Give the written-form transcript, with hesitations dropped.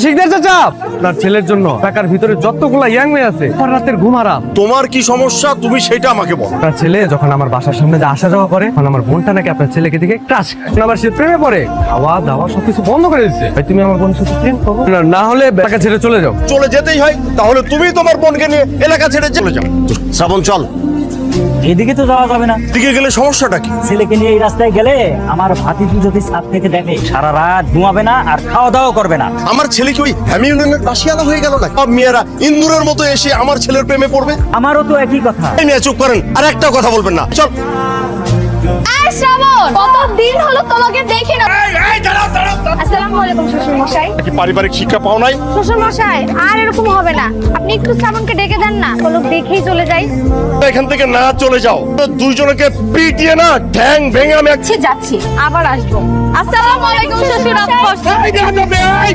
শিকদার চাচা, আপনার ছেলের জন্য টাকার ভিতরে যতগুলা ইয়াং মেয়ে আছে রাতের ঘুম হারাম। তোমার কি সমস্যা তুমি সেটা আমাকে বলো। আপনার ছেলে যখন আমার বাসার সামনে দিয়ে আসা যাওয়া করে তখন আমার বোনটা নাকি আপনার ছেলেকে দিকে ক্রাশ আবার সে প্রেমে পড়ে, খাওয়া দাওয়া সবকিছু বন্ধ করে দিচ্ছে। ভাই তুমি আমার বোনের সাথে প্রেম করো না, হলে টাকা ছেড়ে চলে যাও। চলে যেতেই হয় তাহলে তুমি তোমার বোনকে নিয়ে এলাকা ছেড়ে চলে যাও। শ্রাবণ চল। এদিকে তো যাওয়া যাবে না, দিকে গেলে সমস্যাটা কি? ছেলেকে নিয়ে এই রাস্তায় গেলে আমার ভাতিজি যদি ছাদ থেকে দেখে সারা রাত ঘুমাবে না আর খাওয়া দাওয়া করবে না। আমার ছেলে কি ওই হ্যামিউনের দাসিয়ানা হয়ে গেল না? সব মেয়েরা ইন্দুরের মতো এসে আমার ছেলের প্রেমে পড়বে? আমারও তো একই কথা। এই মেয়ে চুপ করেন, আর একটা কথা বলবেন না। চল। এই শ্রাবণ, কতদিন হলো তোমাকে দেখি না। আসসালামু আলাইকুম শ্বশুর মশাই। কি পারিবারিক শিক্ষা পাও নাই? শ্বশুর মশাই, আর এরকম হবে না। আপনি একটু শ্রাবণকে ডেকে দেন না, ও লোক দেখেই চলে যাই। এখান থেকে না চলে যাও, দুইজনকে পিটিয়ে না ঠ্যাং ভেঙে আমি যাচ্ছি, আবার আসবো। আসসালামু আলাইকুম শ্বশুর মশাই।